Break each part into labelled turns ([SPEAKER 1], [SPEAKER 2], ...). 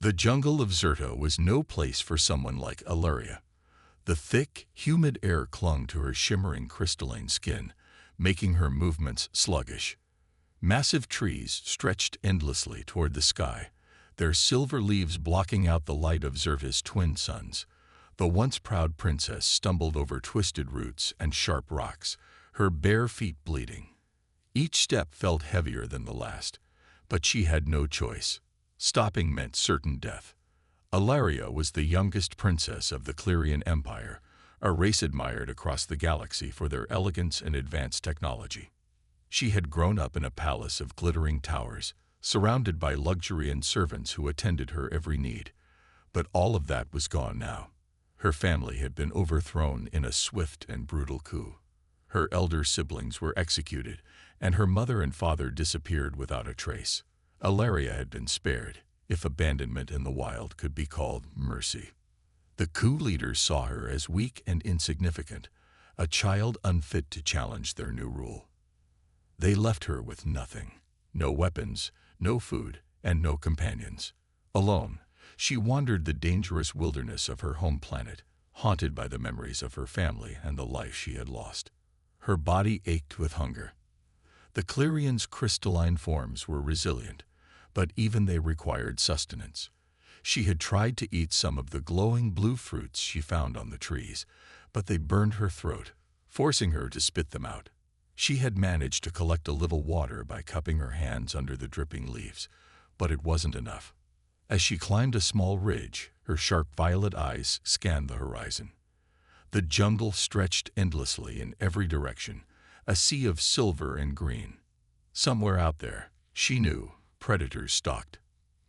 [SPEAKER 1] The jungle of Zerto was no place for someone like Ilaria. The thick, humid air clung to her shimmering crystalline skin, making her movements sluggish. Massive trees stretched endlessly toward the sky, their silver leaves blocking out the light of Zerta's twin suns. The once proud princess stumbled over twisted roots and sharp rocks, her bare feet bleeding. Each step felt heavier than the last, but she had no choice. Stopping meant certain death. Ilaria was the youngest princess of the Clerian Empire, a race admired across the galaxy for their elegance and advanced technology. She had grown up in a palace of glittering towers, surrounded by luxury and servants who attended her every need. But all of that was gone now. Her family had been overthrown in a swift and brutal coup. Her elder siblings were executed, and her mother and father disappeared without a trace. Ilaria had been spared, if abandonment in the wild could be called mercy. The coup leaders saw her as weak and insignificant, a child unfit to challenge their new rule. They left her with nothing, no weapons, no food, and no companions. Alone, she wandered the dangerous wilderness of her home planet, haunted by the memories of her family and the life she had lost. Her body ached with hunger. The Clerians' crystalline forms were resilient, but even they required sustenance. She had tried to eat some of the glowing blue fruits she found on the trees, but they burned her throat, forcing her to spit them out. She had managed to collect a little water by cupping her hands under the dripping leaves, but it wasn't enough. As she climbed a small ridge, her sharp violet eyes scanned the horizon. The jungle stretched endlessly in every direction, a sea of silver and green. Somewhere out there, she knew, predators stalked.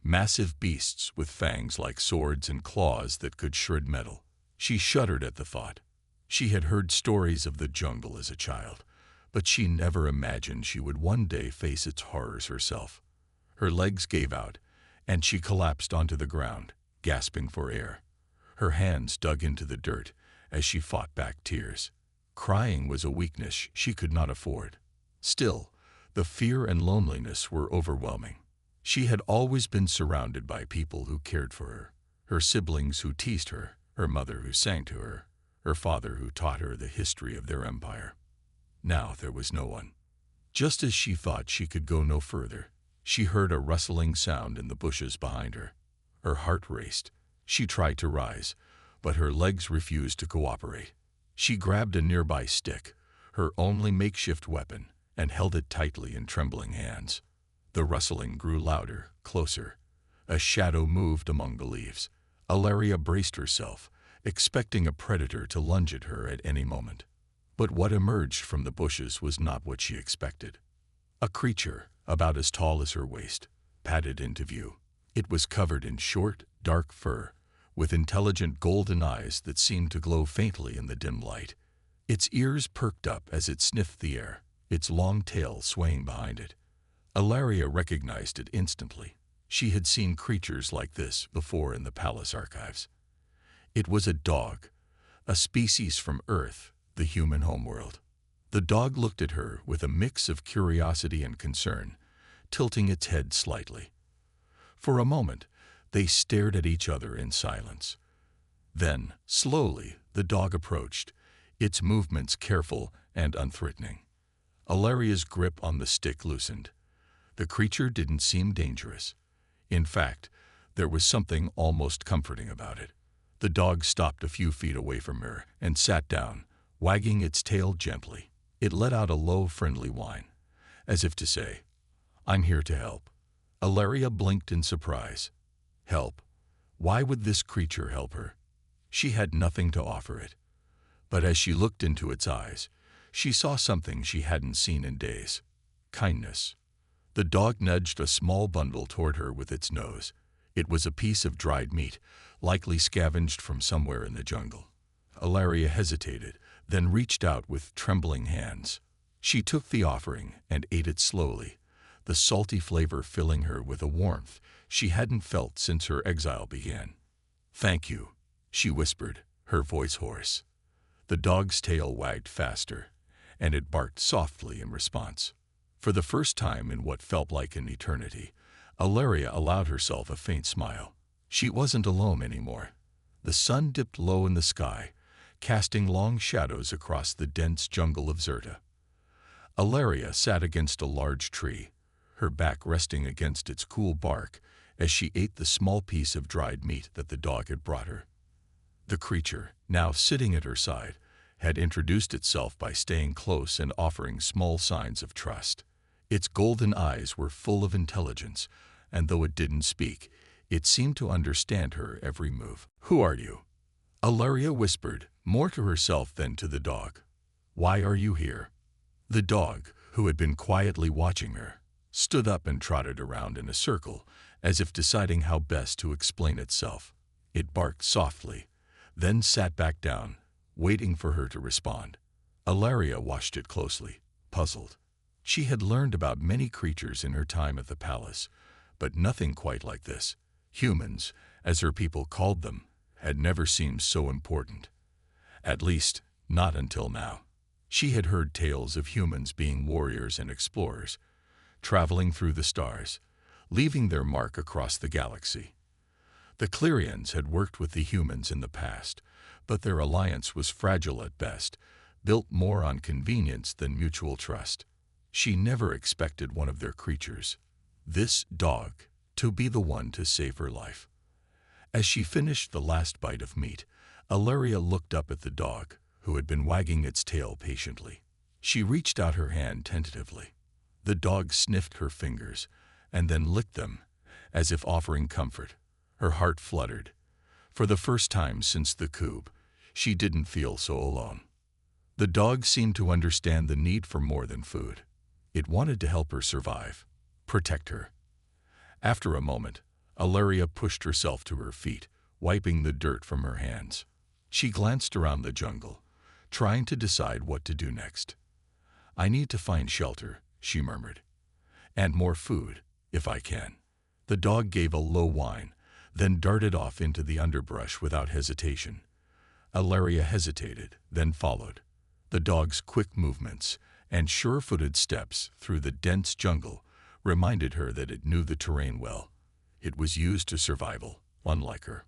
[SPEAKER 1] Massive beasts with fangs like swords and claws that could shred metal. She shuddered at the thought. She had heard stories of the jungle as a child, but she never imagined she would one day face its horrors herself. Her legs gave out, and she collapsed onto the ground, gasping for air. Her hands dug into the dirt as she fought back tears. Crying was a weakness she could not afford. Still, the fear and loneliness were overwhelming. She had always been surrounded by people who cared for her, her siblings who teased her, her mother who sang to her, her father who taught her the history of their empire. Now there was no one. Just as she thought she could go no further, she heard a rustling sound in the bushes behind her. Her heart raced. She tried to rise, but her legs refused to cooperate. She grabbed a nearby stick, her only makeshift weapon, and held it tightly in trembling hands. The rustling grew louder, closer. A shadow moved among the leaves. Ilaria braced herself, expecting a predator to lunge at her at any moment. But what emerged from the bushes was not what she expected. A creature, about as tall as her waist, padded into view. It was covered in short, dark fur, with intelligent golden eyes that seemed to glow faintly in the dim light. Its ears perked up as it sniffed the air, its long tail swaying behind it. Ilaria recognized it instantly. She had seen creatures like this before in the palace archives. It was a dog, a species from Earth, the human homeworld. The dog looked at her with a mix of curiosity and concern, tilting its head slightly. For a moment, they stared at each other in silence. Then, slowly, the dog approached, its movements careful and unthreatening. Ilaria's grip on the stick loosened. The creature didn't seem dangerous. In fact, there was something almost comforting about it. The dog stopped a few feet away from her and sat down, wagging its tail gently. It let out a low, friendly whine, as if to say, "I'm here to help." Ilaria blinked in surprise. Help? Why would this creature help her? She had nothing to offer it. But as she looked into its eyes, she saw something she hadn't seen in days. Kindness. The dog nudged a small bundle toward her with its nose. It was a piece of dried meat, likely scavenged from somewhere in the jungle. Ilaria hesitated, then reached out with trembling hands. She took the offering and ate it slowly, the salty flavor filling her with a warmth she hadn't felt since her exile began. "Thank you," she whispered, her voice hoarse. The dog's tail wagged faster, and it barked softly in response. For the first time in what felt like an eternity, Ilaria allowed herself a faint smile. She wasn't alone anymore. The sun dipped low in the sky, casting long shadows across the dense jungle of Zerta. Ilaria sat against a large tree, her back resting against its cool bark as she ate the small piece of dried meat that the dog had brought her. The creature, now sitting at her side, had introduced itself by staying close and offering small signs of trust. Its golden eyes were full of intelligence, and though it didn't speak, it seemed to understand her every move. "Who are you?" Ilaria whispered, more to herself than to the dog. "Why are you here?" The dog, who had been quietly watching her, stood up and trotted around in a circle, as if deciding how best to explain itself. It barked softly, then sat back down, waiting for her to respond. Ilaria watched it closely, puzzled. She had learned about many creatures in her time at the palace, but nothing quite like this. Humans, as her people called them, had never seemed so important. At least, not until now. She had heard tales of humans being warriors and explorers, traveling through the stars, leaving their mark across the galaxy. The Clerians had worked with the humans in the past, but their alliance was fragile at best, built more on convenience than mutual trust. She never expected one of their creatures, this dog, to be the one to save her life. As she finished the last bite of meat, Ilaria looked up at the dog, who had been wagging its tail patiently. She reached out her hand tentatively. The dog sniffed her fingers and then licked them, as if offering comfort. Her heart fluttered. For the first time since the coup, she didn't feel so alone. The dog seemed to understand the need for more than food. It wanted to help her survive, protect her. After a moment, Ilaria pushed herself to her feet, wiping the dirt from her hands. She glanced around the jungle, trying to decide what to do next. "I need to find shelter," she murmured, "and more food, if I can." The dog gave a low whine, then darted off into the underbrush without hesitation. Ilaria hesitated, then followed. The dog's quick movements and sure-footed steps through the dense jungle reminded her that it knew the terrain well. It was used to survival, unlike her.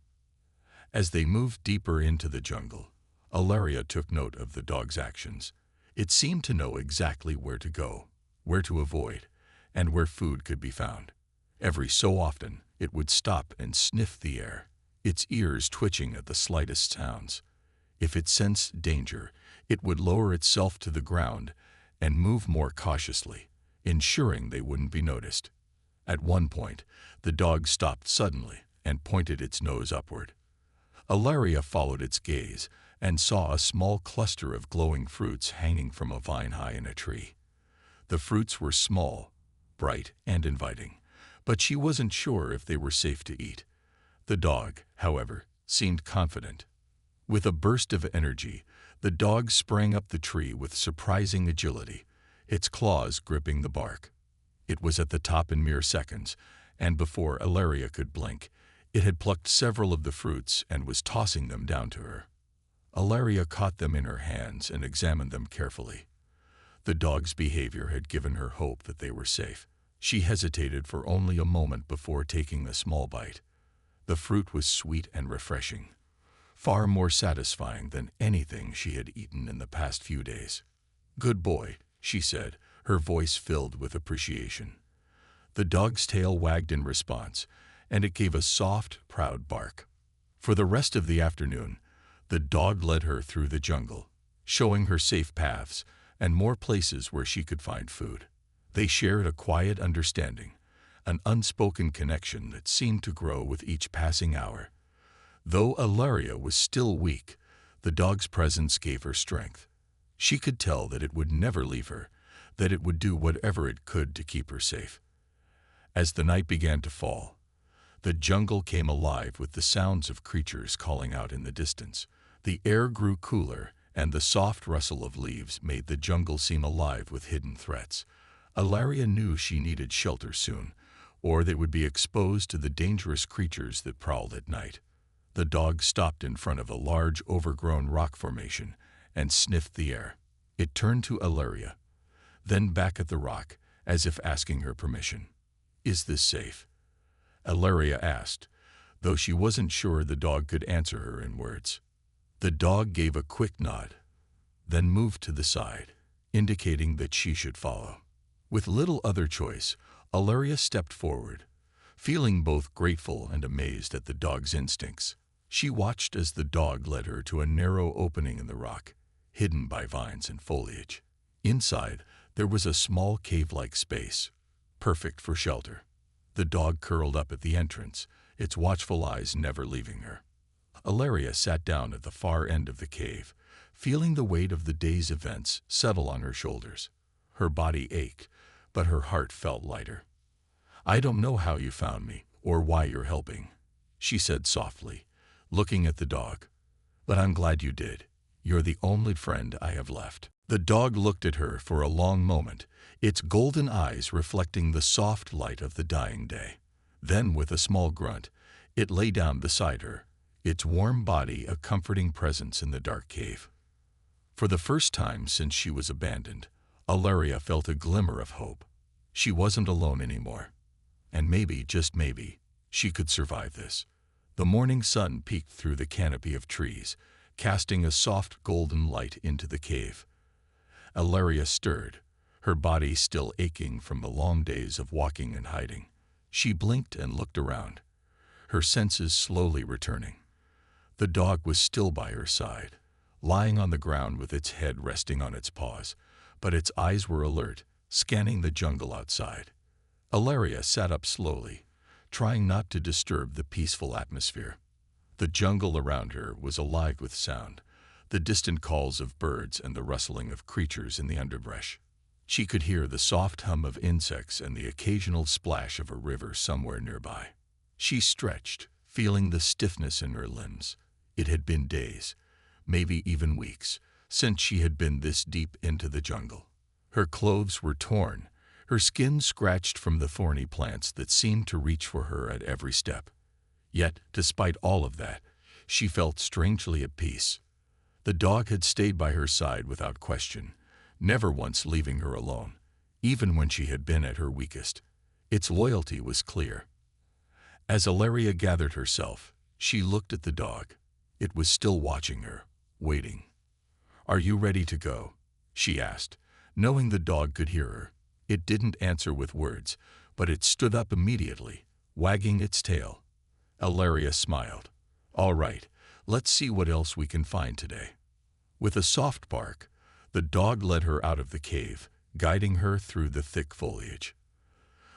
[SPEAKER 1] As they moved deeper into the jungle, Ilaria took note of the dog's actions. It seemed to know exactly where to go, where to avoid, and where food could be found. Every so often, it would stop and sniff the air, its ears twitching at the slightest sounds. If it sensed danger, it would lower itself to the ground and move more cautiously, ensuring they wouldn't be noticed. At one point, the dog stopped suddenly and pointed its nose upward. Ilaria followed its gaze and saw a small cluster of glowing fruits hanging from a vine high in a tree. The fruits were small, bright, and inviting, but she wasn't sure if they were safe to eat. The dog, however, seemed confident. With a burst of energy, the dog sprang up the tree with surprising agility, its claws gripping the bark. It was at the top in mere seconds, and before Ilaria could blink, it had plucked several of the fruits and was tossing them down to her. Ilaria caught them in her hands and examined them carefully. The dog's behavior had given her hope that they were safe. She hesitated for only a moment before taking a small bite. The fruit was sweet and refreshing, far more satisfying than anything she had eaten in the past few days. "Good boy," she said, her voice filled with appreciation. The dog's tail wagged in response, and it gave a soft, proud bark. For the rest of the afternoon, the dog led her through the jungle, showing her safe paths and more places where she could find food. They shared a quiet understanding, an unspoken connection that seemed to grow with each passing hour. Though Ilaria was still weak, the dog's presence gave her strength. She could tell that it would never leave her, that it would do whatever it could to keep her safe. As the night began to fall, the jungle came alive with the sounds of creatures calling out in the distance. The air grew cooler, and the soft rustle of leaves made the jungle seem alive with hidden threats. Ilaria knew she needed shelter soon, or they would be exposed to the dangerous creatures that prowled at night. The dog stopped in front of a large, overgrown rock formation and sniffed the air. It turned to Ilaria, then back at the rock, as if asking her permission. "Is this safe?" Ilaria asked, though she wasn't sure the dog could answer her in words. The dog gave a quick nod, then moved to the side, indicating that she should follow. With little other choice, Ilaria stepped forward, feeling both grateful and amazed at the dog's instincts. She watched as the dog led her to a narrow opening in the rock, hidden by vines and foliage. Inside, there was a small cave-like space, perfect for shelter. The dog curled up at the entrance, its watchful eyes never leaving her. Ilaria sat down at the far end of the cave, feeling the weight of the day's events settle on her shoulders. Her body ached, but her heart felt lighter. "I don't know how you found me, or why you're helping," she said softly, looking at the dog. "But I'm glad you did. You're the only friend I have left." The dog looked at her for a long moment, its golden eyes reflecting the soft light of the dying day. Then, with a small grunt, it lay down beside her, its warm body a comforting presence in the dark cave. For the first time since she was abandoned, Ilaria felt a glimmer of hope. She wasn't alone anymore. And maybe, just maybe, she could survive this. The morning sun peeked through the canopy of trees, casting a soft golden light into the cave. Ilaria stirred, her body still aching from the long days of walking and hiding. She blinked and looked around, her senses slowly returning. The dog was still by her side, lying on the ground with its head resting on its paws, but its eyes were alert, scanning the jungle outside. Ilaria sat up slowly, trying not to disturb the peaceful atmosphere. The jungle around her was alive with sound, the distant calls of birds and the rustling of creatures in the underbrush. She could hear the soft hum of insects and the occasional splash of a river somewhere nearby. She stretched, feeling the stiffness in her limbs. It had been days, maybe even weeks, since she had been this deep into the jungle. Her clothes were torn, her skin scratched from the thorny plants that seemed to reach for her at every step. Yet, despite all of that, she felt strangely at peace. The dog had stayed by her side without question, never once leaving her alone, even when she had been at her weakest. Its loyalty was clear. As Ilaria gathered herself, she looked at the dog. It was still watching her, waiting. "Are you ready to go?" she asked, knowing the dog could hear her. It didn't answer with words, but it stood up immediately, wagging its tail. Ilaria smiled. "All right, let's see what else we can find today." With a soft bark, the dog led her out of the cave, guiding her through the thick foliage.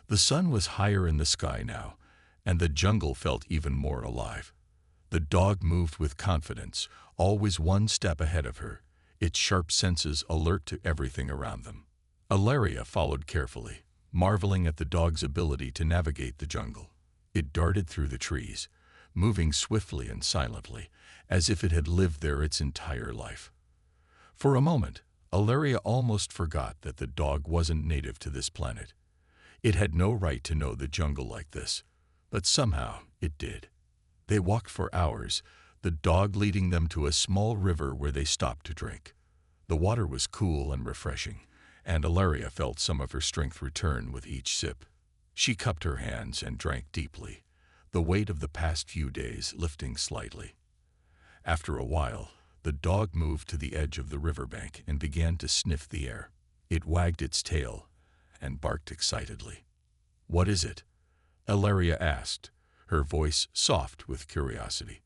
[SPEAKER 1] The sun was higher in the sky now, and the jungle felt even more alive. The dog moved with confidence, always one step ahead of her, its sharp senses alert to everything around them. Ilaria followed carefully, marveling at the dog's ability to navigate the jungle. It darted through the trees, moving swiftly and silently, as if it had lived there its entire life. For a moment, Ilaria almost forgot that the dog wasn't native to this planet. It had no right to know the jungle like this, but somehow it did. They walked for hours, the dog leading them to a small river where they stopped to drink. The water was cool and refreshing, and Ilaria felt some of her strength return with each sip. She cupped her hands and drank deeply, the weight of the past few days lifting slightly. After a while, the dog moved to the edge of the riverbank and began to sniff the air. It wagged its tail and barked excitedly. "What is it?" Ilaria asked, her voice soft with curiosity.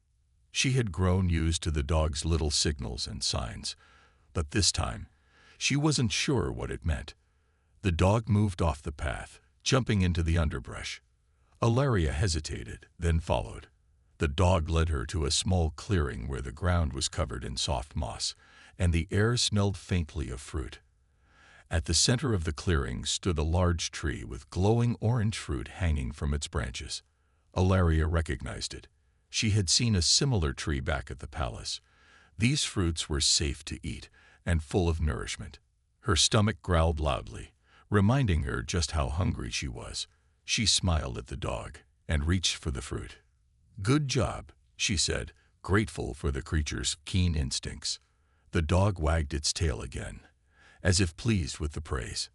[SPEAKER 1] She had grown used to the dog's little signals and signs, but this time, she wasn't sure what it meant. The dog moved off the path, jumping into the underbrush. Ilaria hesitated, then followed. The dog led her to a small clearing where the ground was covered in soft moss, and the air smelled faintly of fruit. At the center of the clearing stood a large tree with glowing orange fruit hanging from its branches. Ilaria recognized it. She had seen a similar tree back at the palace. These fruits were safe to eat and full of nourishment. Her stomach growled loudly, reminding her just how hungry she was. She smiled at the dog and reached for the fruit. "Good job," she said, grateful for the creature's keen instincts. The dog wagged its tail again, as if pleased with the praise.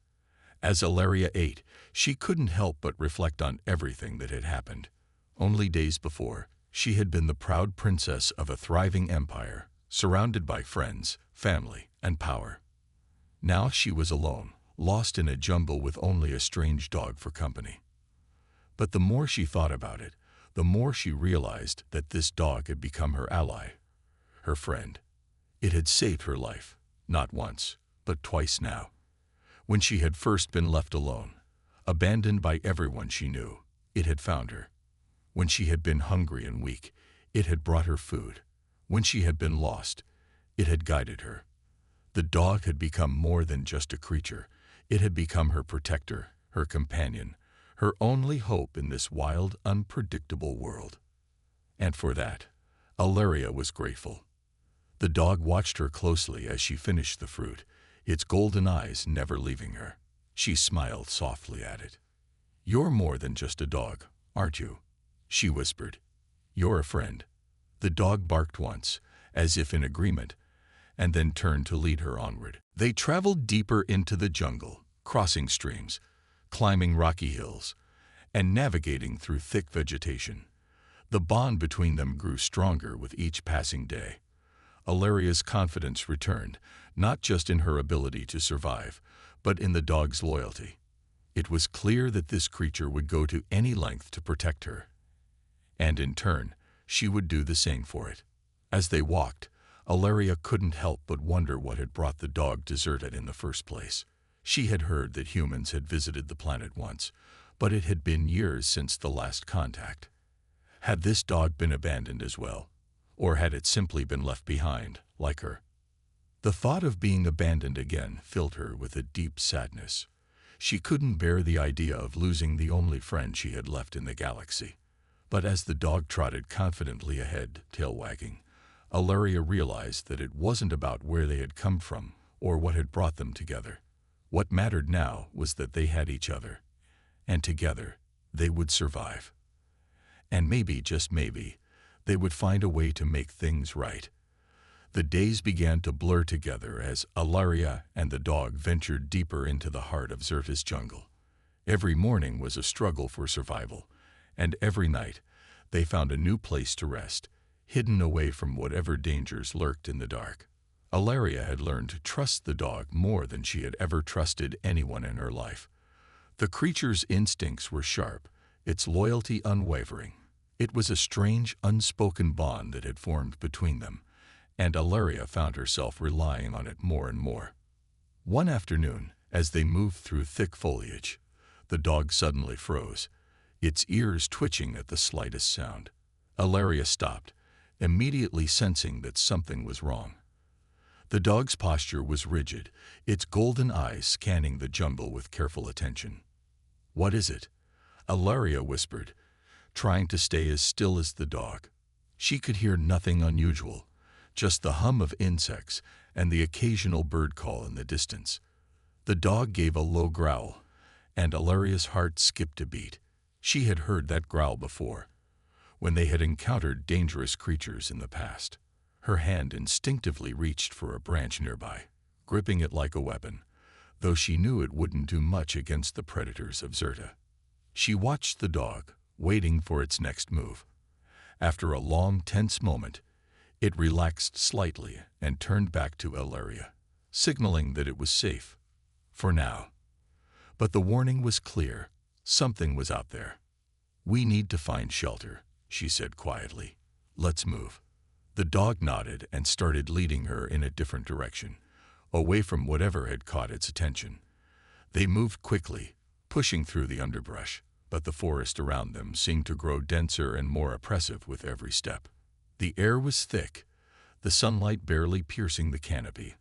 [SPEAKER 1] As Ilaria ate, she couldn't help but reflect on everything that had happened. Only days before, she had been the proud princess of a thriving empire, surrounded by friends, family, and power. Now she was alone, lost in a jungle with only a strange dog for company. But the more she thought about it, the more she realized that this dog had become her ally, her friend. It had saved her life, not once, but twice now. When she had first been left alone, abandoned by everyone she knew, it had found her. When she had been hungry and weak, it had brought her food. When she had been lost, it had guided her. The dog had become more than just a creature. It had become her protector, her companion, her only hope in this wild, unpredictable world. And for that, Ilaria was grateful. The dog watched her closely as she finished the fruit, its golden eyes never leaving her. She smiled softly at it. "You're more than just a dog, aren't you?" she whispered. "You're a friend." The dog barked once, as if in agreement, and then turned to lead her onward. They traveled deeper into the jungle, crossing streams, climbing rocky hills, and navigating through thick vegetation. The bond between them grew stronger with each passing day. Ilaria's confidence returned, not just in her ability to survive, but in the dog's loyalty. It was clear that this creature would go to any length to protect her, and in turn, she would do the same for it. As they walked, Ilaria couldn't help but wonder what had brought the dog to Zerta in the first place. She had heard that humans had visited the planet once, but it had been years since the last contact. Had this dog been abandoned as well? Or had it simply been left behind, like her? The thought of being abandoned again filled her with a deep sadness. She couldn't bear the idea of losing the only friend she had left in the galaxy. But as the dog trotted confidently ahead, tail wagging, Ilaria realized that it wasn't about where they had come from or what had brought them together. What mattered now was that they had each other, and together they would survive. And maybe, just maybe, they would find a way to make things right. The days began to blur together as Ilaria and the dog ventured deeper into the heart of Zerta's jungle. Every morning was a struggle for survival, and every night they found a new place to rest, hidden away from whatever dangers lurked in the dark. Ilaria had learned to trust the dog more than she had ever trusted anyone in her life. The creature's instincts were sharp, its loyalty unwavering. It was a strange, unspoken bond that had formed between them, and Ilaria found herself relying on it more and more. One afternoon, as they moved through thick foliage, the dog suddenly froze, its ears twitching at the slightest sound. Ilaria stopped, immediately sensing that something was wrong. The dog's posture was rigid, its golden eyes scanning the jungle with careful attention. "What is it?" Ilaria whispered, trying to stay as still as the dog. She could hear nothing unusual, just the hum of insects and the occasional bird call in the distance. The dog gave a low growl, and Ilaria's heart skipped a beat. She had heard that growl before, when they had encountered dangerous creatures in the past. Her hand instinctively reached for a branch nearby, gripping it like a weapon, though she knew it wouldn't do much against the predators of Zerta. She watched the dog, waiting for its next move. After a long, tense moment, it relaxed slightly and turned back to Ilaria, signaling that it was safe, for now. But the warning was clear. Something was out there. "We need to find shelter," she said quietly. "Let's move." The dog nodded and started leading her in a different direction, away from whatever had caught its attention. They moved quickly, pushing through the underbrush, but the forest around them seemed to grow denser and more oppressive with every step. The air was thick, the sunlight barely piercing the canopy,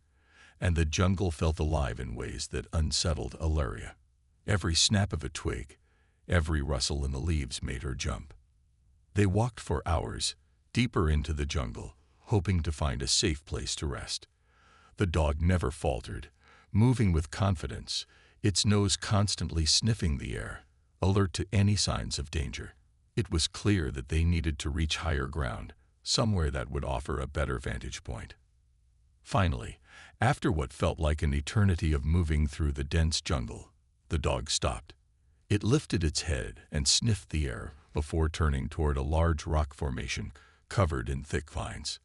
[SPEAKER 1] and the jungle felt alive in ways that unsettled Ilaria. Every snap of a twig, every rustle in the leaves made her jump. They walked for hours, deeper into the jungle, hoping to find a safe place to rest. The dog never faltered, moving with confidence, its nose constantly sniffing the air, alert to any signs of danger. It was clear that they needed to reach higher ground, somewhere that would offer a better vantage point. Finally, after what felt like an eternity of moving through the dense jungle, the dog stopped. It lifted its head and sniffed the air before turning toward a large rock formation covered in thick vines.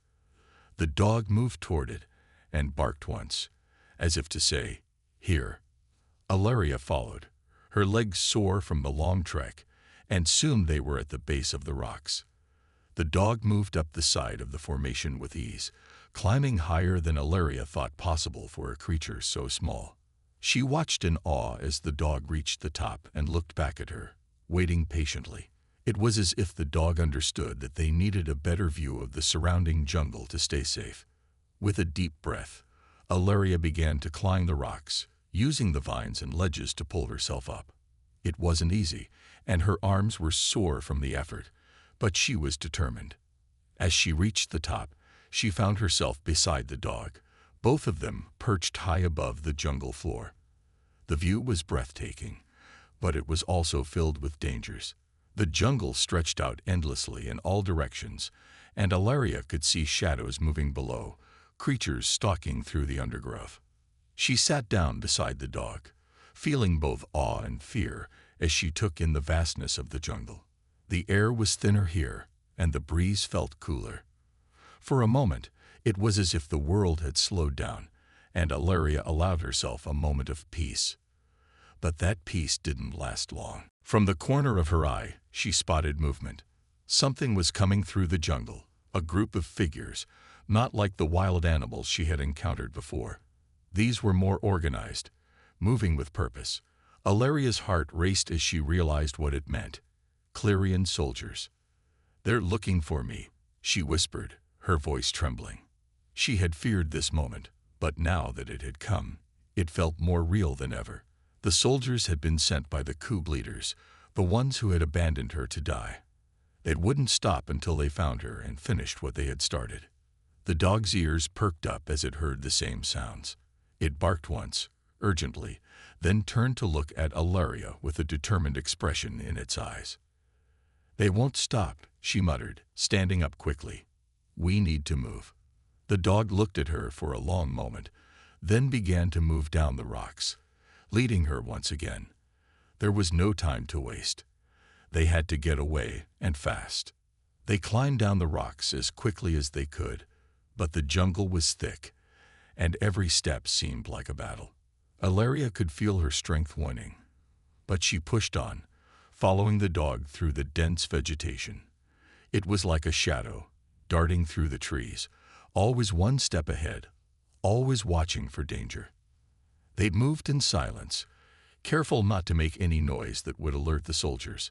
[SPEAKER 1] The dog moved toward it and barked once, as if to say, "Here." Ilaria followed, her legs sore from the long trek, and soon they were at the base of the rocks. The dog moved up the side of the formation with ease, climbing higher than Ilaria thought possible for a creature so small. She watched in awe as the dog reached the top and looked back at her, waiting patiently. It was as if the dog understood that they needed a better view of the surrounding jungle to stay safe. With a deep breath, Ilaria began to climb the rocks, using the vines and ledges to pull herself up. It wasn't easy, and her arms were sore from the effort, but she was determined. As she reached the top, she found herself beside the dog, both of them perched high above the jungle floor. The view was breathtaking, but it was also filled with dangers. The jungle stretched out endlessly in all directions, and Ilaria could see shadows moving below, creatures stalking through the undergrowth. She sat down beside the dog, feeling both awe and fear as she took in the vastness of the jungle. The air was thinner here, and the breeze felt cooler. For a moment, it was as if the world had slowed down, and Ilaria allowed herself a moment of peace. But that peace didn't last long. From the corner of her eye, she spotted movement. Something was coming through the jungle, a group of figures, not like the wild animals she had encountered before. These were more organized, moving with purpose. Ilaria's heart raced as she realized what it meant. Clerian soldiers. "They're looking for me," she whispered, her voice trembling. She had feared this moment, but now that it had come, it felt more real than ever. The soldiers had been sent by the coup leaders, the ones who had abandoned her to die. They wouldn't stop until they found her and finished what they had started. The dog's ears perked up as it heard the same sounds. It barked once, urgently, then turned to look at Ilaria with a determined expression in its eyes. "They won't stop," she muttered, standing up quickly. "We need to move." The dog looked at her for a long moment, then began to move down the rocks, leading her once again. There was no time to waste. They had to get away, and fast. They climbed down the rocks as quickly as they could, but the jungle was thick, and every step seemed like a battle. Ilaria could feel her strength waning, but she pushed on, following the dog through the dense vegetation. It was like a shadow, darting through the trees, always one step ahead, always watching for danger. They moved in silence, careful not to make any noise that would alert the soldiers.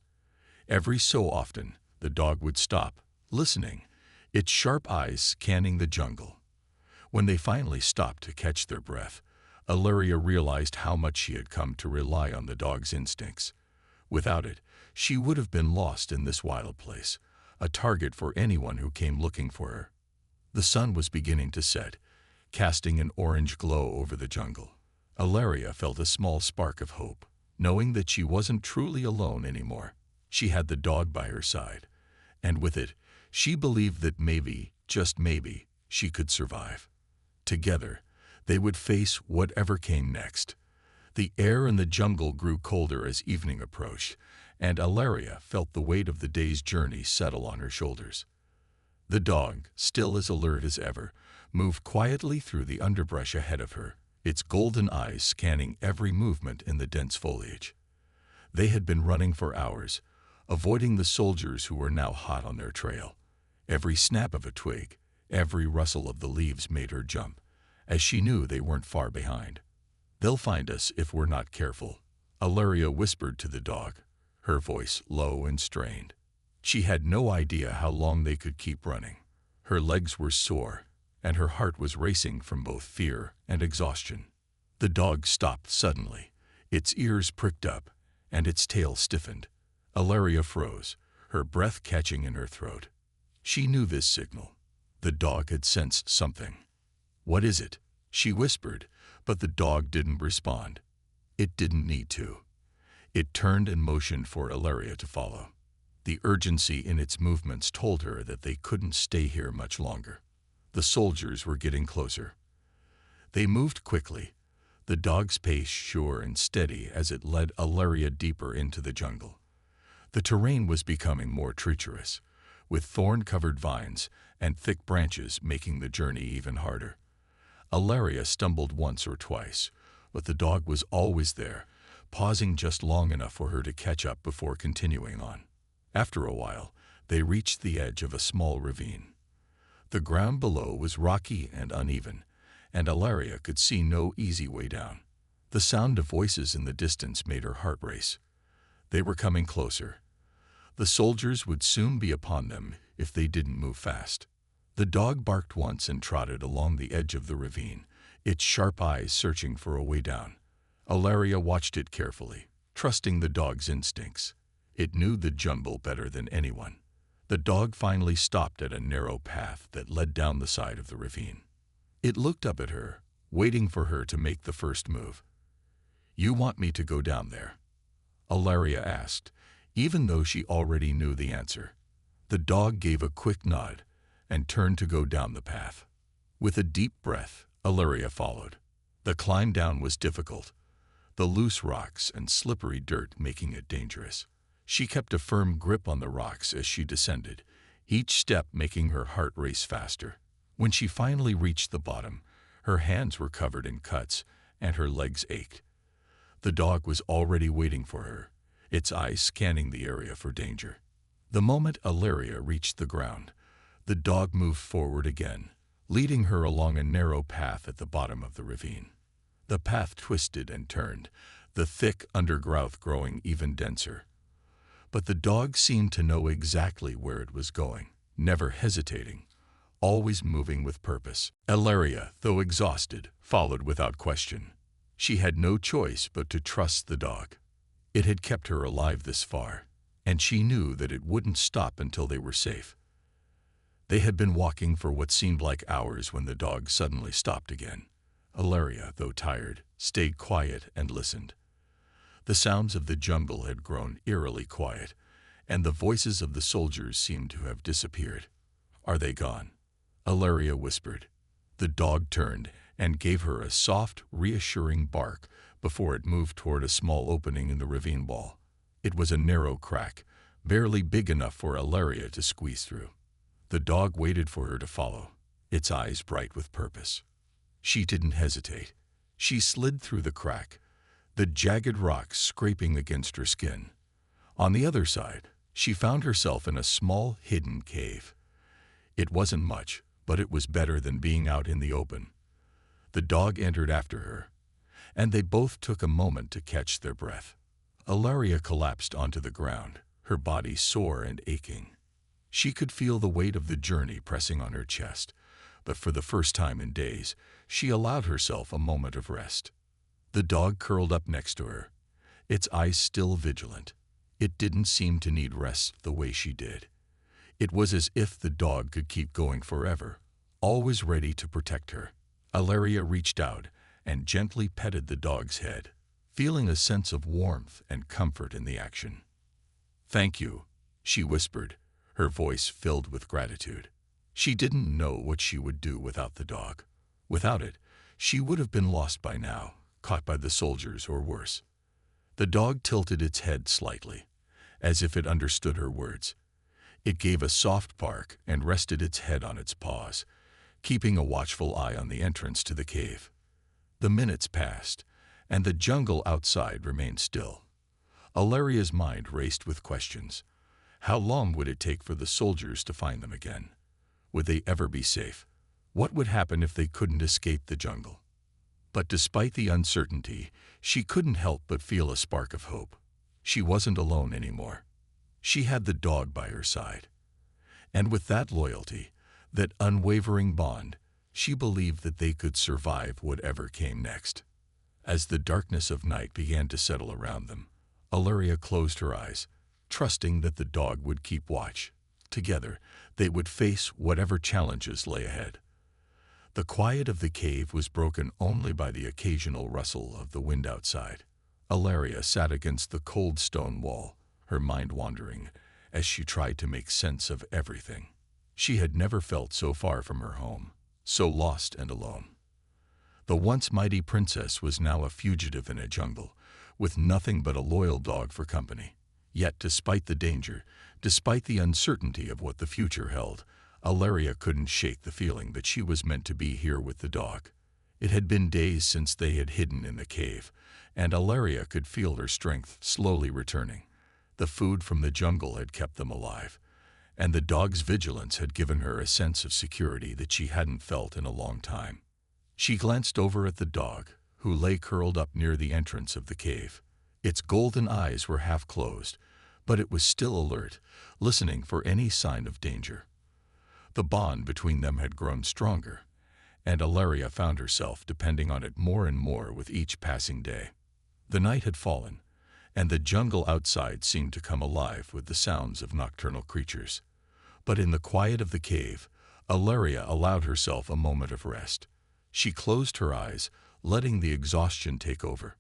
[SPEAKER 1] Every so often, the dog would stop, listening, its sharp eyes scanning the jungle. When they finally stopped to catch their breath, Ilaria realized how much she had come to rely on the dog's instincts. Without it, she would have been lost in this wild place, a target for anyone who came looking for her. The sun was beginning to set, casting an orange glow over the jungle. Ilaria felt a small spark of hope, knowing that she wasn't truly alone anymore. She had the dog by her side, and with it, she believed that maybe, just maybe, she could survive. Together, they would face whatever came next. The air in the jungle grew colder as evening approached, and Ilaria felt the weight of the day's journey settle on her shoulders. The dog, still as alert as ever, moved quietly through the underbrush ahead of her, its golden eyes scanning every movement in the dense foliage. They had been running for hours, avoiding the soldiers who were now hot on their trail. Every snap of a twig, every rustle of the leaves made her jump, as she knew they weren't far behind. "They'll find us if we're not careful," Ilaria whispered to the dog, her voice low and strained. She had no idea how long they could keep running. Her legs were sore, and her heart was racing from both fear and exhaustion. The dog stopped suddenly, its ears pricked up, and its tail stiffened. Ilaria froze, her breath catching in her throat. She knew this signal. The dog had sensed something. "What is it?" she whispered, but the dog didn't respond. It didn't need to. It turned and motioned for Ilaria to follow. The urgency in its movements told her that they couldn't stay here much longer. The soldiers were getting closer. They moved quickly, the dog's pace sure and steady as it led Ilaria deeper into the jungle. The terrain was becoming more treacherous, with thorn-covered vines and thick branches making the journey even harder. Ilaria stumbled once or twice, but the dog was always there, pausing just long enough for her to catch up before continuing on. After a while, they reached the edge of a small ravine. The ground below was rocky and uneven, and Ilaria could see no easy way down. The sound of voices in the distance made her heart race. They were coming closer. The soldiers would soon be upon them if they didn't move fast. The dog barked once and trotted along the edge of the ravine, its sharp eyes searching for a way down. Ilaria watched it carefully, trusting the dog's instincts. It knew the jungle better than anyone. The dog finally stopped at a narrow path that led down the side of the ravine. It looked up at her, waiting for her to make the first move. "You want me to go down there?" Ilaria asked, even though she already knew the answer. The dog gave a quick nod and turned to go down the path. With a deep breath, Ilaria followed. The climb down was difficult, the loose rocks and slippery dirt making it dangerous. She kept a firm grip on the rocks as she descended, each step making her heart race faster. When she finally reached the bottom, her hands were covered in cuts and her legs ached. The dog was already waiting for her, its eyes scanning the area for danger. The moment Ilaria reached the ground, the dog moved forward again, leading her along a narrow path at the bottom of the ravine. The path twisted and turned, the thick undergrowth growing even denser. But the dog seemed to know exactly where it was going, never hesitating, always moving with purpose. Ilaria, though exhausted, followed without question. She had no choice but to trust the dog. It had kept her alive this far, and she knew that it wouldn't stop until they were safe. They had been walking for what seemed like hours when the dog suddenly stopped again. Ilaria, though tired, stayed quiet and listened. The sounds of the jungle had grown eerily quiet, and the voices of the soldiers seemed to have disappeared. "Are they gone?" Ilaria whispered. The dog turned and gave her a soft, reassuring bark before it moved toward a small opening in the ravine wall. It was a narrow crack, barely big enough for Ilaria to squeeze through. The dog waited for her to follow, its eyes bright with purpose. She didn't hesitate. She slid through the crack, the jagged rocks scraping against her skin. On the other side, she found herself in a small, hidden cave. It wasn't much, but it was better than being out in the open. The dog entered after her, and they both took a moment to catch their breath. Ilaria collapsed onto the ground, her body sore and aching. She could feel the weight of the journey pressing on her chest, but for the first time in days, she allowed herself a moment of rest. The dog curled up next to her, its eyes still vigilant. It didn't seem to need rest the way she did. It was as if the dog could keep going forever, always ready to protect her. Ilaria reached out and gently petted the dog's head, feeling a sense of warmth and comfort in the action. "Thank you," she whispered, her voice filled with gratitude. She didn't know what she would do without the dog. Without it, she would have been lost by now, caught by the soldiers or worse. The dog tilted its head slightly, as if it understood her words. It gave a soft bark and rested its head on its paws, keeping a watchful eye on the entrance to the cave. The minutes passed, and the jungle outside remained still. Ilaria's mind raced with questions. How long would it take for the soldiers to find them again? Would they ever be safe? What would happen if they couldn't escape the jungle? But despite the uncertainty, she couldn't help but feel a spark of hope. She wasn't alone anymore. She had the dog by her side. And with that loyalty, that unwavering bond, she believed that they could survive whatever came next. As the darkness of night began to settle around them, Ilaria closed her eyes, trusting that the dog would keep watch. Together, they would face whatever challenges lay ahead. The quiet of the cave was broken only by the occasional rustle of the wind outside. Ilaria sat against the cold stone wall, her mind wandering, as she tried to make sense of everything. She had never felt so far from her home, so lost and alone. The once mighty princess was now a fugitive in a jungle, with nothing but a loyal dog for company. Yet, despite the danger, despite the uncertainty of what the future held, Alaria couldn't shake the feeling that she was meant to be here with the dog. It had been days since they had hidden in the cave, and Alaria could feel her strength slowly returning. The food from the jungle had kept them alive, and the dog's vigilance had given her a sense of security that she hadn't felt in a long time. She glanced over at the dog, who lay curled up near the entrance of the cave. Its golden eyes were half closed, but it was still alert, listening for any sign of danger. The bond between them had grown stronger, and Alaria found herself depending on it more and more with each passing day. The night had fallen, and the jungle outside seemed to come alive with the sounds of nocturnal creatures. But in the quiet of the cave, Alaria allowed herself a moment of rest. She closed her eyes, letting the exhaustion take over.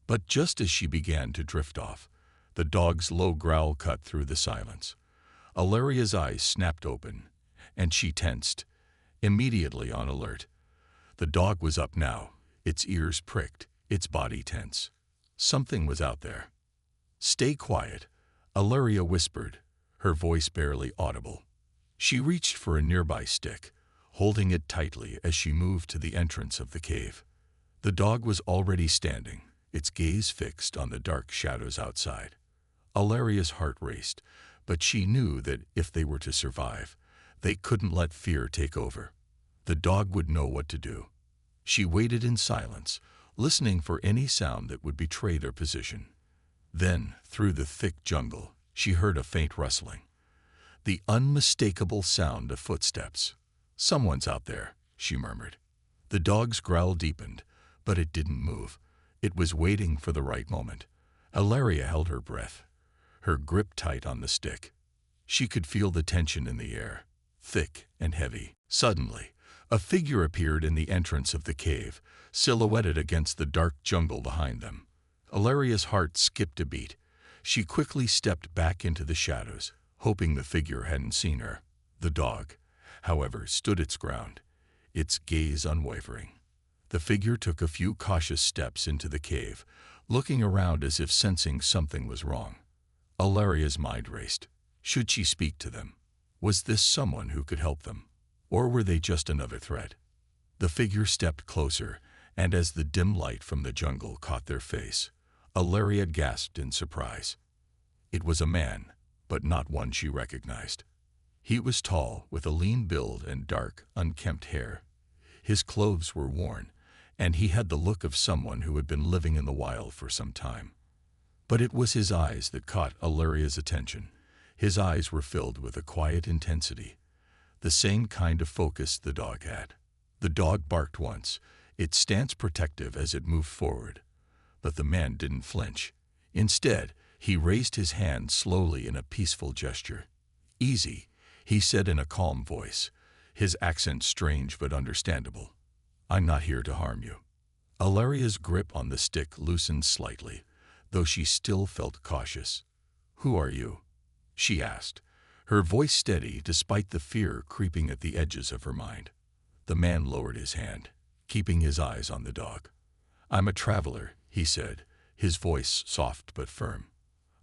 [SPEAKER 1] But just as she began to drift off, the dog's low growl cut through the silence. Alaria's eyes snapped open, and she tensed, immediately on alert. The dog was up now, its ears pricked, its body tense. Something was out there. "Stay quiet," Alaria whispered, her voice barely audible. She reached for a nearby stick, holding it tightly as she moved to the entrance of the cave. The dog was already standing, its gaze fixed on the dark shadows outside. Alaria's heart raced, but she knew that if they were to survive, they couldn't let fear take over. The dog would know what to do. She waited in silence, listening for any sound that would betray their position. Then, through the thick jungle, she heard a faint rustling. The unmistakable sound of footsteps. "Someone's out there," she murmured. The dog's growl deepened, but it didn't move. It was waiting for the right moment. Alaria held her breath, her grip tight on the stick. She could feel the tension in the air, thick and heavy. Suddenly, a figure appeared in the entrance of the cave, silhouetted against the dark jungle behind them. Alaria's heart skipped a beat. She quickly stepped back into the shadows, hoping the figure hadn't seen her. The dog, however, stood its ground, its gaze unwavering. The figure took a few cautious steps into the cave, looking around as if sensing something was wrong. Alaria's mind raced. Should she speak to them? Was this someone who could help them? Or were they just another threat? The figure stepped closer, and as the dim light from the jungle caught their face, Alaria gasped in surprise. It was a man, but not one she recognized. He was tall, with a lean build and dark, unkempt hair. His clothes were worn, and he had the look of someone who had been living in the wild for some time. But it was his eyes that caught Alaria's attention. His eyes were filled with a quiet intensity, the same kind of focus the dog had. The dog barked once, its stance protective as it moved forward. But the man didn't flinch. Instead, he raised his hand slowly in a peaceful gesture. "Easy," he said in a calm voice, his accent strange but understandable. "I'm not here to harm you." Alaria's grip on the stick loosened slightly, though she still felt cautious. "Who are you?" she asked, her voice steady despite the fear creeping at the edges of her mind. The man lowered his hand, keeping his eyes on the dog. "I'm a traveler," he said, his voice soft but firm.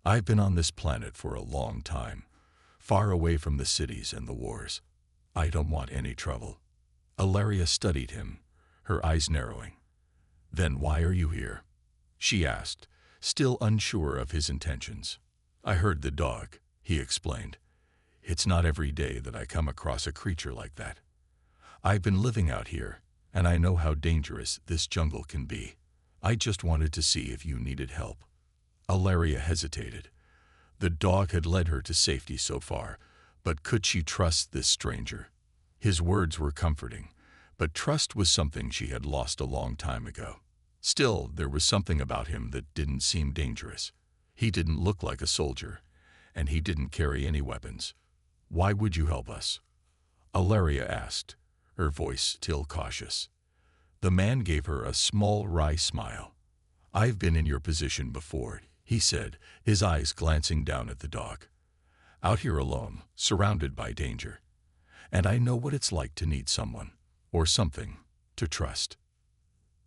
[SPEAKER 1] "I've been on this planet for a long time, far away from the cities and the wars. I don't want any trouble." Alaria studied him, her eyes narrowing. "Then why are you here?" she asked, still unsure of his intentions. "I heard the dog," he explained. "It's not every day that I come across a creature like that. I've been living out here, and I know how dangerous this jungle can be. I just wanted to see if you needed help." Alaria hesitated. The dog had led her to safety so far, but could she trust this stranger? His words were comforting, but trust was something she had lost a long time ago. Still, there was something about him that didn't seem dangerous. He didn't look like a soldier, and he didn't carry any weapons. "Why would you help us?" Alaria asked, her voice still cautious. The man gave her a small, wry smile. "I've been in your position before," he said, his eyes glancing down at the dog. "Out here alone, surrounded by danger. And I know what it's like to need someone, or something, to trust."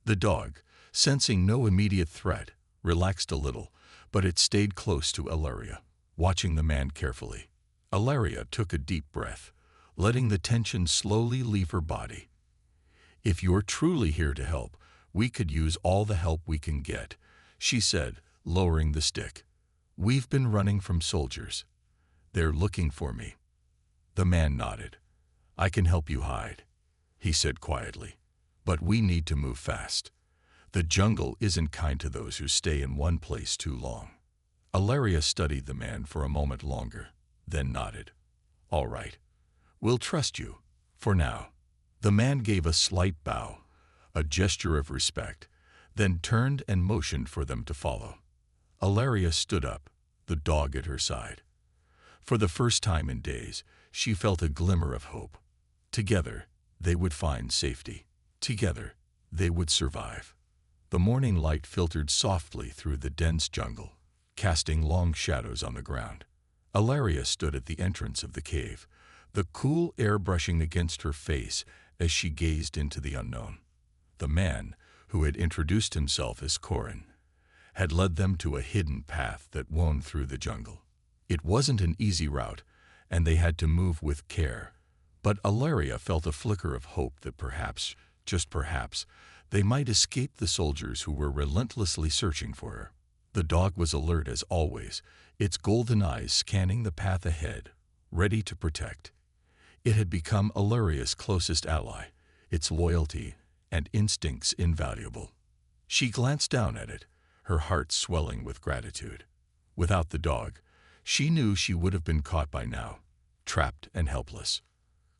[SPEAKER 1] The dog, sensing no immediate threat, relaxed a little, but it stayed close to Ilaria, watching the man carefully. Ilaria took a deep breath, letting the tension slowly leave her body. "If you're truly here to help, we could use all the help we can get," she said, lowering the stick. "We've been running from soldiers. They're looking for me." The man nodded. "I can help you hide," he said quietly. "But we need to move fast. The jungle isn't kind to those who stay in one place too long." Ilaria studied the man for a moment longer, then nodded. "All right. We'll trust you, for now." The man gave a slight bow, a gesture of respect, then turned and motioned for them to follow. Ilaria stood up, the dog at her side. For the first time in days, she felt a glimmer of hope. Together, they would find safety. Together, they would survive. The morning light filtered softly through the dense jungle, casting long shadows on the ground. Ilaria stood at the entrance of the cave, the cool air brushing against her face as she gazed into the unknown. The man, who had introduced himself as Corin, had led them to a hidden path that wound through the jungle. It wasn't an easy route, and they had to move with care, but Ilaria felt a flicker of hope that perhaps, just perhaps, they might escape the soldiers who were relentlessly searching for her. The dog was alert as always, its golden eyes scanning the path ahead, ready to protect. It had become Ilaria's closest ally, its loyalty and instincts invaluable. She glanced down at it, her heart swelling with gratitude. Without the dog, she knew she would have been caught by now, trapped and helpless.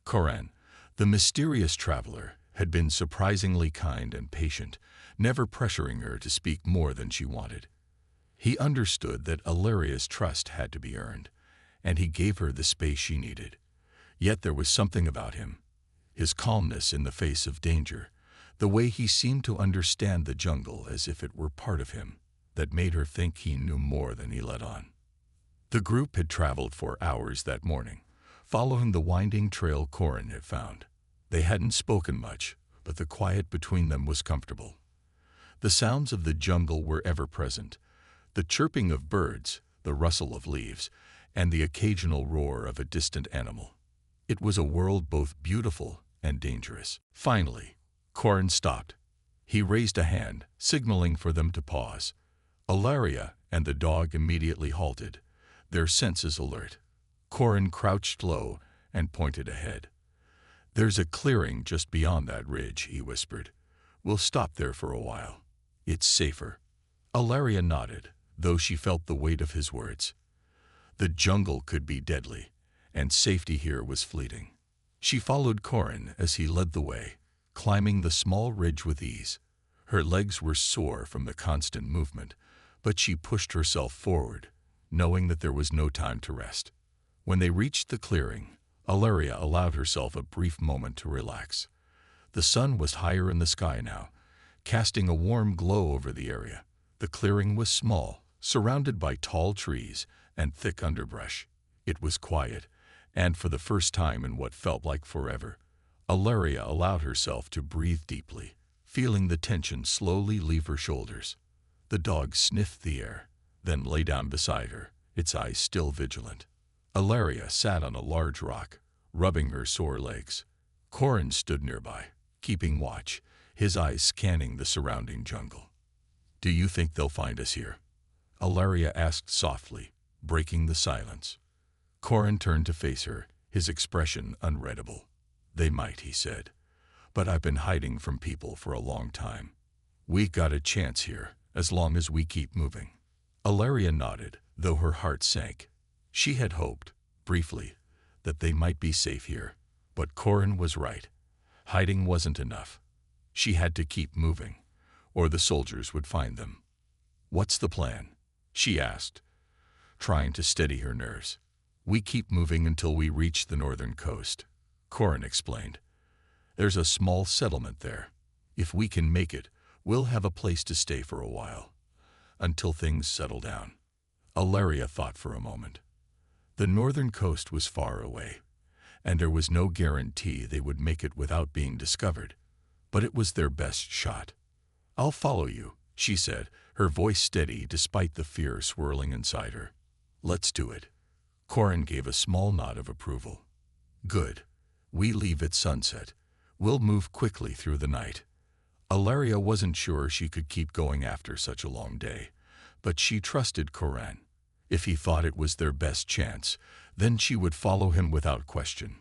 [SPEAKER 1] Corin, the mysterious traveler, had been surprisingly kind and patient, never pressuring her to speak more than she wanted. He understood that Ilaria's trust had to be earned, and he gave her the space she needed. Yet there was something about him, his calmness in the face of danger, the way he seemed to understand the jungle as if it were part of him, that made her think he knew more than he let on. The group had traveled for hours that morning, following the winding trail Corin had found. They hadn't spoken much, but the quiet between them was comfortable. The sounds of the jungle were ever present, the chirping of birds, the rustle of leaves, and the occasional roar of a distant animal. It was a world both beautiful and dangerous. Finally, Corin stopped. He raised a hand, signaling for them to pause. Ilaria and the dog immediately halted, their senses alert. Corin crouched low and pointed ahead. "There's a clearing just beyond that ridge," he whispered. "We'll stop there for a while. It's safer." Ilaria nodded, though she felt the weight of his words. The jungle could be deadly, and safety here was fleeting. She followed Corin as he led the way, climbing the small ridge with ease. Her legs were sore from the constant movement, but she pushed herself forward, knowing that there was no time to rest. When they reached the clearing, Ilaria allowed herself a brief moment to relax. The sun was higher in the sky now, casting a warm glow over the area. The clearing was small, surrounded by tall trees and thick underbrush. It was quiet, and for the first time in what felt like forever, Ilaria allowed herself to breathe deeply, feeling the tension slowly leave her shoulders. The dog sniffed the air, then lay down beside her, its eyes still vigilant. Ilaria sat on a large rock, rubbing her sore legs. Corin stood nearby, keeping watch, his eyes scanning the surrounding jungle. "Do you think they'll find us here?" Ilaria asked softly, breaking the silence. Corin turned to face her, his expression unreadable. "They might," he said, "but I've been hiding from people for a long time. We got a chance here, as long as we keep moving." Ilaria nodded, though her heart sank. She had hoped, briefly, that they might be safe here, but Corin was right. Hiding wasn't enough. She had to keep moving, or the soldiers would find them. "What's the plan?" she asked, trying to steady her nerves. "We keep moving until we reach the northern coast," Corin explained. "There's a small settlement there. If we can make it, we'll have a place to stay for a while, until things settle down." Ilaria thought for a moment. The northern coast was far away, and there was no guarantee they would make it without being discovered, but it was their best shot. "I'll follow you," she said, her voice steady despite the fear swirling inside her. "Let's do it." Corin gave a small nod of approval. "Good. We leave at sunset. We'll move quickly through the night." Ilaria wasn't sure she could keep going after such a long day, but she trusted Corin. If he thought it was their best chance, then she would follow him without question.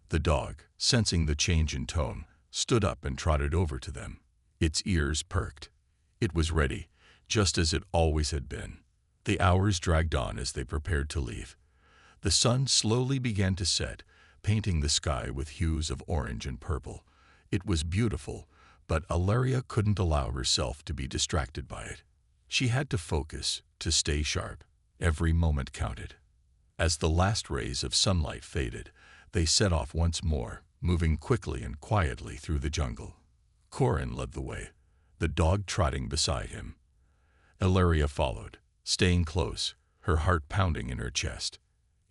[SPEAKER 1] The dog, sensing the change in tone, stood up and trotted over to them. Its ears perked. It was ready, just as it always had been. The hours dragged on as they prepared to leave. The sun slowly began to set, painting the sky with hues of orange and purple. It was beautiful, but Ilaria couldn't allow herself to be distracted by it. She had to focus, to stay sharp. Every moment counted. As the last rays of sunlight faded, they set off once more, moving quickly and quietly through the jungle. Corin led the way, the dog trotting beside him. Ilaria followed, staying close, her heart pounding in her chest.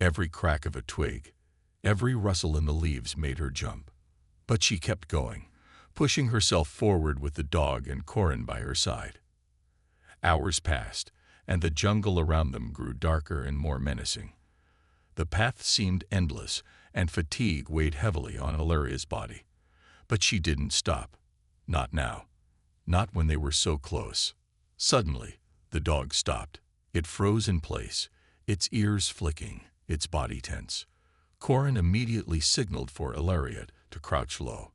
[SPEAKER 1] Every crack of a twig, every rustle in the leaves made her jump. But she kept going, pushing herself forward with the dog and Corin by her side. Hours passed, and the jungle around them grew darker and more menacing. The path seemed endless, and fatigue weighed heavily on Ilaria's body. But she didn't stop. Not now. Not when they were so close. Suddenly, the dog stopped. It froze in place, its ears flicking, its body tense. Corin immediately signaled for Ilaria to crouch low.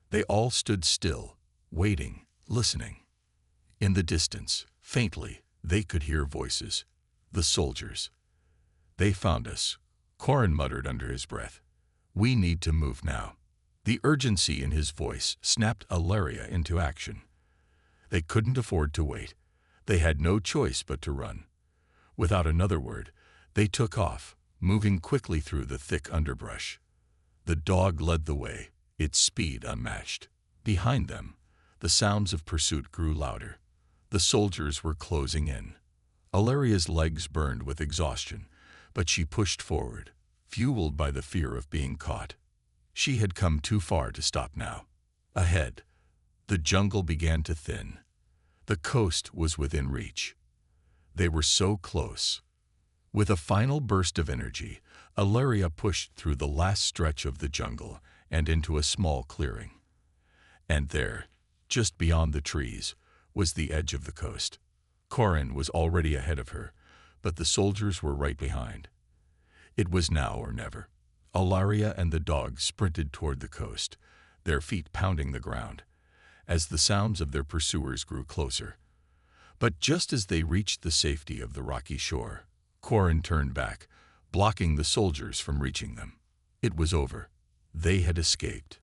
[SPEAKER 1] They all stood still, waiting, listening. In the distance, faintly, they could hear voices. The soldiers. "They found us," Corin muttered under his breath. "We need to move now." The urgency in his voice snapped Ilaria into action. They couldn't afford to wait. They had no choice but to run. Without another word, they took off, moving quickly through the thick underbrush. The dog led the way, its speed unmatched. Behind them, the sounds of pursuit grew louder. The soldiers were closing in. Ilaria's legs burned with exhaustion, but she pushed forward, fueled by the fear of being caught. She had come too far to stop now. Ahead, the jungle began to thin. The coast was within reach. They were so close. With a final burst of energy, Ilaria pushed through the last stretch of the jungle and into a small clearing. And there, just beyond the trees, was the edge of the coast. Corin was already ahead of her, but the soldiers were right behind. It was now or never. Ilaria and the dog sprinted toward the coast, their feet pounding the ground, as the sounds of their pursuers grew closer. But just as they reached the safety of the rocky shore, Corin turned back, blocking the soldiers from reaching them. It was over. They had escaped.